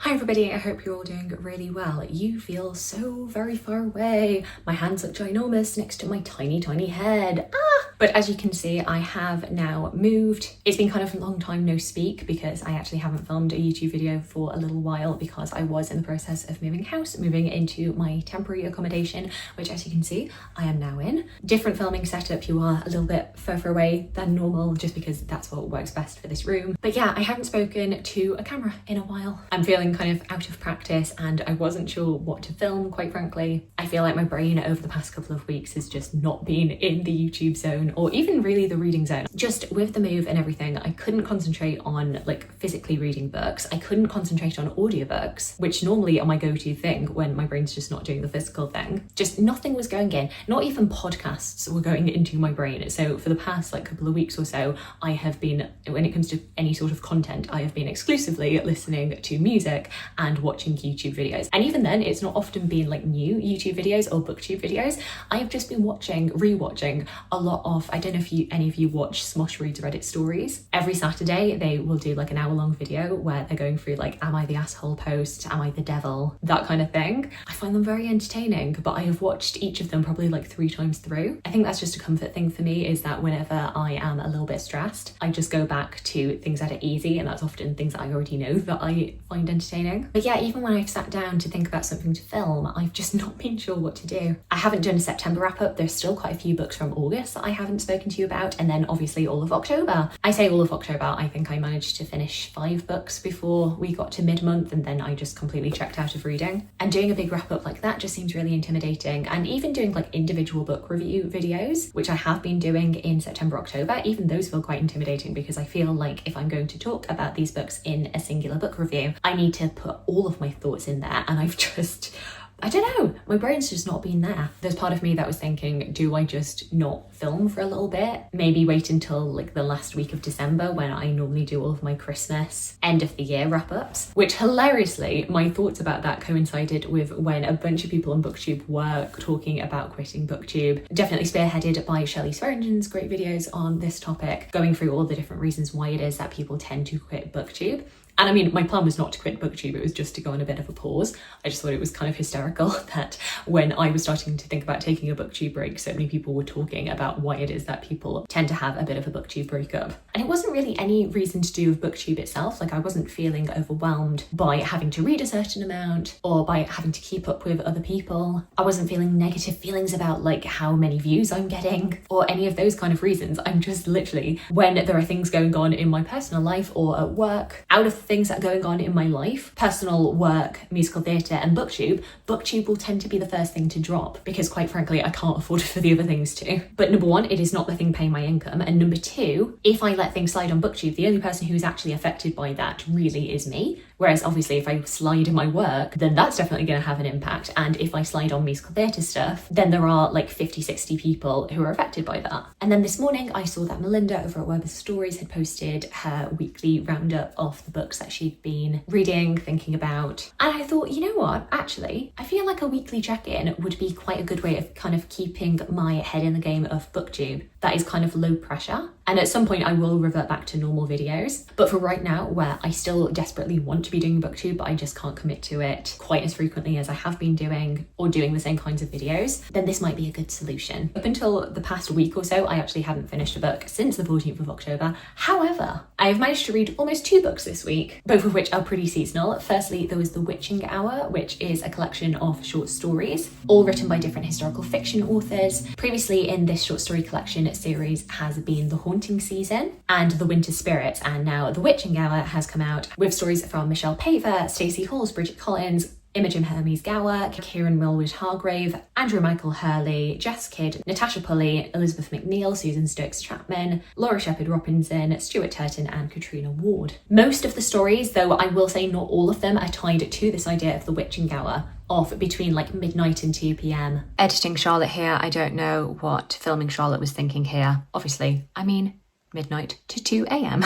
Hi everybody, I hope you're all doing really well. You feel so very far away. My hands look ginormous next to my tiny head. But as you can see, I have now moved. It's been kind of a long time no speak because I actually haven't filmed a YouTube video for a little while because I was in the process of moving house, moving into my temporary accommodation, which as you can see, I am now in. Different filming setup, you are a little bit further away than normal just because that's what works best for this room. But yeah, I haven't spoken to a camera in a while. I'm feeling kind of out of practice and I wasn't sure what to film, quite frankly. I feel like my brain over the past couple of weeks has just not been in the YouTube zone or even really the reading zone. Just with the move and everything, I couldn't concentrate on like physically reading books. I couldn't concentrate on audiobooks, which normally are my go-to thing when my brain's just not doing the physical thing. Just nothing was going in, not even podcasts were going into my brain. So for the past like couple of weeks or so, I have been, when it comes to any sort of content, I have been exclusively listening to music and watching YouTube videos. And even then, it's not often been like new YouTube videos or booktube videos. I have just been rewatching a lot of, I don't know if any of you watch Smosh Reads Reddit stories. Every Saturday, they will do like an hour-long video where they're going through like, am I the asshole post? Am I the devil? That kind of thing. I find them very entertaining, but I have watched each of them probably like 3 times through. I think that's just a comfort thing for me, is that whenever I am a little bit stressed, I just go back to things that are easy, and that's often things that I already know that I find entertaining. But yeah, even when I've sat down to think about something to film, I've just not been sure what to do. I haven't done a September wrap up. There's still quite a few books from August that I haven't spoken to you about, and then obviously all of October. I say all of October, I think I managed to finish 5 books before we got to mid-month, and then I just completely checked out of reading. And doing a big wrap up like that just seems really intimidating, and even doing like individual book review videos, which I have been doing in September, October, even those feel quite intimidating because I feel like if I'm going to talk about these books in a singular book review, I need to put all of my thoughts in there, and I've just, I don't know, my brain's just not been there. There's part of me that was thinking, do I just not film for a little bit? Maybe wait until like the last week of December when I normally do all of my Christmas end of the year wrap-ups, which hilariously, my thoughts about that coincided with when a bunch of people on BookTube were talking about quitting BookTube. Definitely spearheaded by Shelley Swearingen's great videos on this topic, going through all the different reasons why it is that people tend to quit BookTube. And I mean, my plan was not to quit BookTube, it was just to go on a bit of a pause. I just thought it was kind of hysterical that when I was starting to think about taking a BookTube break, so many people were talking about why it is that people tend to have a bit of a BookTube breakup. And it wasn't really any reason to do with BookTube itself. Like, I wasn't feeling overwhelmed by having to read a certain amount or by having to keep up with other people. I wasn't feeling negative feelings about like how many views I'm getting or any of those kind of reasons. I'm just literally, when there are things going on in my personal life or at work, out of things that are going on in my life, personal, work, musical theatre and BookTube will tend to be the first thing to drop because quite frankly I can't afford for the other things too. But number one, it is not the thing paying my income, and number two, if I let things slide on BookTube, the only person who is actually affected by that really is me. Whereas obviously if I slide in my work, then that's definitely going to have an impact. And if I slide on musical theatre stuff, then there are like 50-60 people who are affected by that. And then this morning I saw that Melinda over at Werber Stories had posted her weekly roundup of the books that she'd been reading, thinking about. And I thought, you know what, actually, I feel like a weekly check-in would be quite a good way of kind of keeping my head in the game of BookTube. That is kind of low pressure. And at some point I will revert back to normal videos. But for right now, where I still desperately want to be doing BookTube, but I just can't commit to it quite as frequently as I have been doing or doing the same kinds of videos, then this might be a good solution. Up until the past week or so, I actually hadn't finished a book since the 14th of October. However, I have managed to read almost 2 books this week, both of which are pretty seasonal. Firstly, there was The Witching Hour, which is a collection of short stories, all written by different historical fiction authors. Previously in this short story collection series has been The Haunting Season and The Winter Spirits, and now The Witching Hour has come out with stories from Michelle Paver, Stacey Halls, Bridget Collins, Imogen Hermes Gower, Kieran Millwood Hargrave, Andrew Michael Hurley, Jess Kidd, Natasha Pulley, Elizabeth McNeil, Susan Stokes Chapman, Laura Shepherd Robinson, Stuart Turton and Katrina Ward. Most of the stories, though I will say not all of them, are tied to this idea of the witching hour of between like midnight and 2 p.m. Editing Charlotte here, I don't know what filming Charlotte was thinking here. Obviously, I mean, midnight to 2 a.m.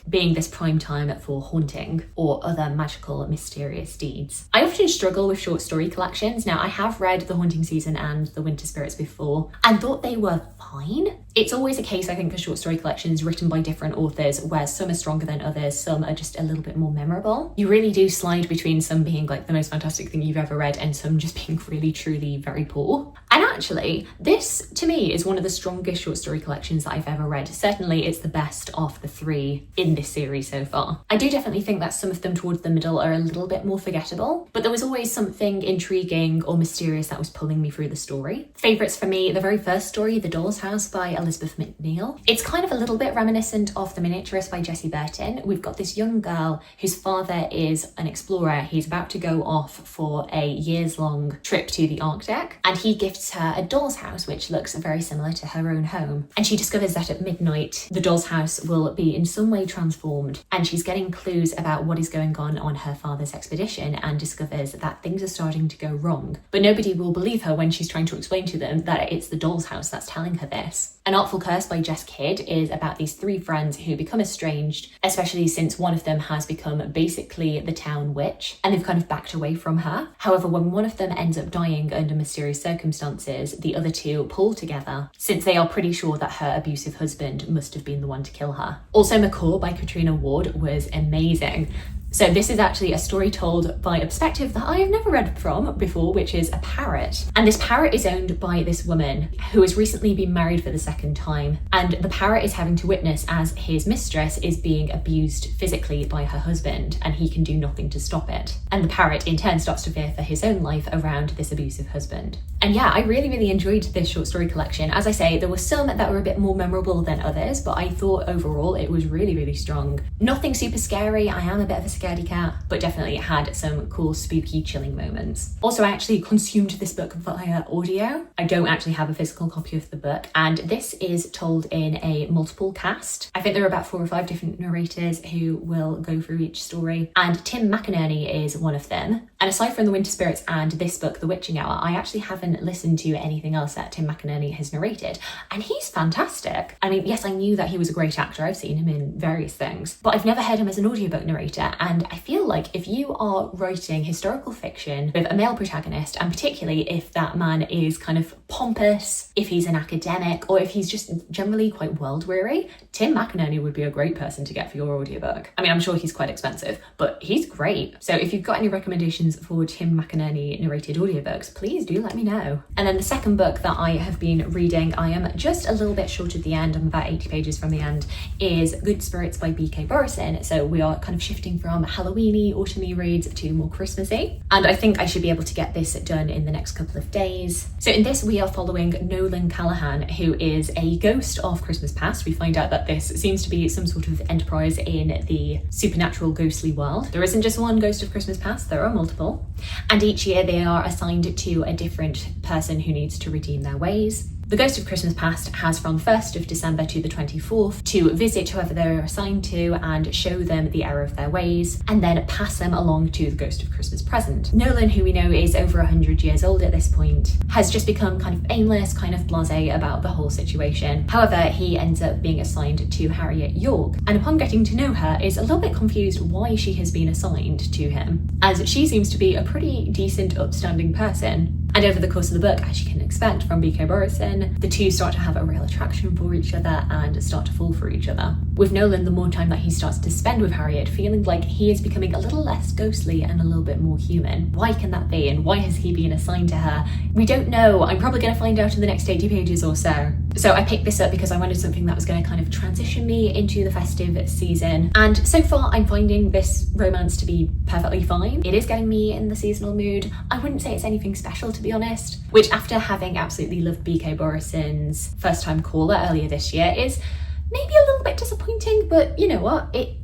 being this prime time for haunting or other magical, mysterious deeds. I often struggle with short story collections. Now, I have read The Haunting Season and The Winter Spirits before and thought they were fine. It's always a case, I think, for short story collections written by different authors where some are stronger than others, some are just a little bit more memorable. You really do slide between some being like the most fantastic thing you've ever read and some just being really, truly very poor. And actually, this to me is one of the strongest short story collections that I've ever read. Certainly, it's the best of the three in this series so far. I do definitely think that some of them towards the middle are a little bit more forgettable, but there was always something intriguing or mysterious that was pulling me through the story. Favourites for me, the very first story, The Doll's House by Elizabeth McNeill. It's kind of a little bit reminiscent of The Miniaturist by Jessie Burton. We've got this young girl whose father is an explorer. He's about to go off for a years-long trip to the Arctic, and he gifts her a doll's house, which looks very similar to her own home. And she discovers that at midnight, the doll's house will be in some way transformed, and she's getting clues about what is going on her father's expedition and discovers that things are starting to go wrong. But nobody will believe her when she's trying to explain to them that it's the doll's house that's telling her this. An Artful Curse by Jess Kidd is about these three friends who become estranged, especially since one of them has become basically the town witch and they've kind of backed away from her. However, when one of them ends up dying under mysterious circumstances, the other two pull together since they are pretty sure that her abusive husband must have been the one to kill her. Also, Macaw by Katrina Ward was amazing. So this is actually a story told by a perspective that I have never read from before, which is a parrot. And this parrot is owned by this woman who has recently been married for the second time. And the parrot is having to witness as his mistress is being abused physically by her husband, and he can do nothing to stop it. And the parrot in turn starts to fear for his own life around this abusive husband. And yeah, I really, really enjoyed this short story collection. As I say, there were some that were a bit more memorable than others, but I thought overall it was really, really strong. Nothing super scary. I am a bit of a scaredy cat, but definitely had some cool, spooky, chilling moments. Also, I actually consumed this book via audio. I don't actually have a physical copy of the book, and this is told in a multiple cast. I think there are about 4 or 5 different narrators who will go through each story, and Tim McInerney is one of them. And aside from The Winter Spirits and this book, The Witching Hour, I actually haven't listened to anything else that Tim McInerney has narrated, and he's fantastic. I mean, yes, I knew that he was a great actor. I've seen him in various things, but I've never heard him as an audiobook narrator, and I feel like if you are writing historical fiction with a male protagonist, and particularly if that man is kind of pompous, if he's an academic, or if he's just generally quite world-weary, Tim McInerney would be a great person to get for your audiobook. I mean, I'm sure he's quite expensive, but he's great. So if you've got any recommendations for Tim McInerney narrated audiobooks, please do let me know. And then the second book that I have been reading, I am just a little bit short at the end, I'm about 80 pages from the end, is Good Spirits by BK Borison. So we are kind of shifting from Halloweeny, autumny reads to more Christmassy. And I think I should be able to get this done in the next couple of days. So in this, we are following Nolan Callahan, who is a ghost of Christmas past. We find out that this seems to be some sort of enterprise in the supernatural ghostly world. There isn't just one ghost of Christmas past, there are multiple. And each year they are assigned to a different person who needs to redeem their ways. The Ghost of Christmas Past has from 1st of December to the 24th to visit whoever they're assigned to and show them the error of their ways, and then pass them along to the Ghost of Christmas Present. Nolan, who we know is over 100 years old at this point, has just become kind of aimless, kind of blasé about the whole situation. However, he ends up being assigned to Harriet York, and upon getting to know her, is a little bit confused why she has been assigned to him, as she seems to be a pretty decent, upstanding person. And over the course of the book, as you can expect from BK Borison, the two start to have a real attraction for each other and start to fall for each other. With Nolan, the more time that he starts to spend with Harriet, feeling like he is becoming a little less ghostly and a little bit more human. Why can that be, and why has he been assigned to her? We don't know. I'm probably going to find out in the next 80 pages or so. So I picked this up because I wanted something that was going to kind of transition me into the festive season. And so far, I'm finding this romance to be perfectly fine. It is getting me in the seasonal mood. I wouldn't say it's anything special, to be honest, which after having absolutely loved BK Borison's First Time Caller earlier this year is maybe a little bit disappointing, but you know what? It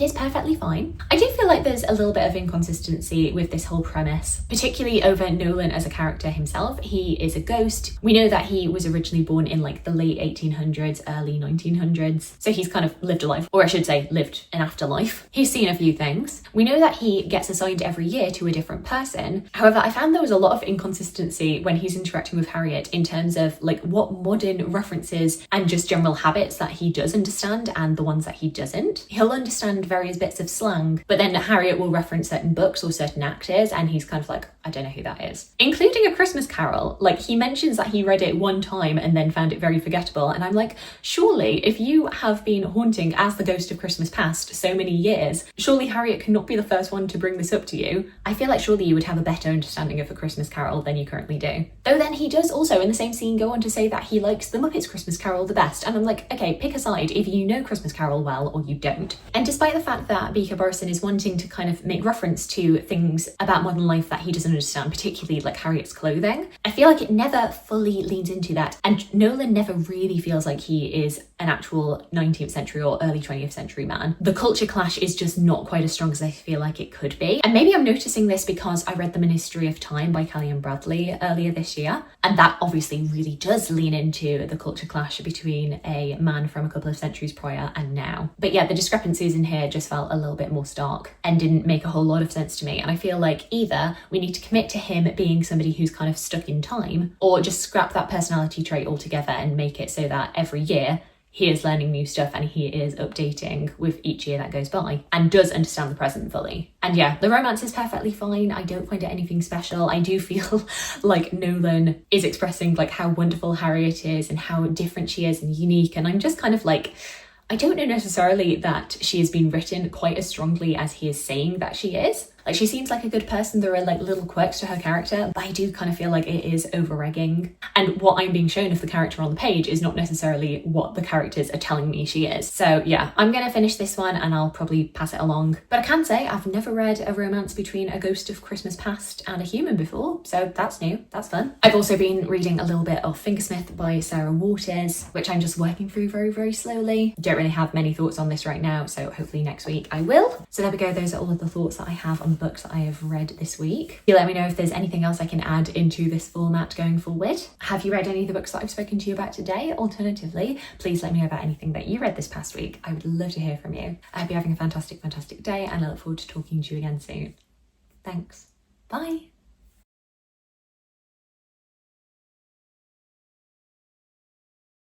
is perfectly fine. I do feel like there's a little bit of inconsistency with this whole premise, particularly over Nolan as a character himself. He is a ghost. We know that he was originally born in like the late 1800s, early 1900s. So he's kind of lived a life, or I should say lived an afterlife. He's seen a few things. We know that he gets assigned every year to a different person. However, I found there was a lot of inconsistency when he's interacting with Harriet in terms of like what modern references and just general habits that he he does understand and the ones that he doesn't. He'll understand various bits of slang, but then Harriet will reference certain books or certain actors and he's kind of like, I don't know who that is. Including A Christmas Carol. Like, he mentions that he read it one time and then found it very forgettable, and I'm like, surely if you have been haunting as the ghost of Christmas past so many years, surely Harriet cannot be the first one to bring this up to you. I feel like surely you would have a better understanding of A Christmas Carol than you currently do. Though then he does also in the same scene go on to say that he likes the Muppets Christmas Carol the best, and I'm like, okay, pick a side, if you know Christmas Carol well or you don't. And despite the fact that B.K. Borison is wanting to kind of make reference to things about modern life that he doesn't understand, particularly like Harriet's clothing, I feel like it never fully leans into that, and Nolan never really feels like he is an actual 19th century or early 20th century man. The culture clash is just not quite as strong as I feel like it could be, and maybe I'm noticing this because I read The Ministry of Time by Kelly and Bradley earlier this year, and that obviously really does lean into the culture clash between a man from a couple of centuries prior and now. But yeah, the discrepancies in here just felt a little bit more stark and didn't make a whole lot of sense to me, and I feel like either we need to commit to him being somebody who's kind of stuck in time, or just scrap that personality trait altogether and make it so that every year he is learning new stuff and he is updating with each year that goes by and does understand the present fully. And yeah, the romance is perfectly fine. I don't find it anything special. I do feel like Nolan is expressing like how wonderful Harriet is and how different she is and unique, and I'm just kind of like, I don't know necessarily that she has been written quite as strongly as he is saying that she is. Like, she seems like a good person. There are like little quirks to her character, but I do kind of feel like it is over-egging. And what I'm being shown of the character on the page is not necessarily what the characters are telling me she is. So yeah, I'm gonna finish this one and I'll probably pass it along. But I can say I've never read a romance between a ghost of Christmas past and a human before, so that's new, that's fun. I've also been reading a little bit of Fingersmith by Sarah Waters, which I'm just working through very, very slowly. Don't really have many thoughts on this right now, so hopefully next week I will. So there we go, those are all of the thoughts that I have on books that I have read this week. You let me know if there's anything else I can add into this format going forward. Have you read any of the books that I've spoken to you about today? Alternatively, please let me know about anything that you read this past week. I would love to hear from you. I hope you're having a fantastic, fantastic day, and I look forward to talking to you again soon. Thanks. Bye.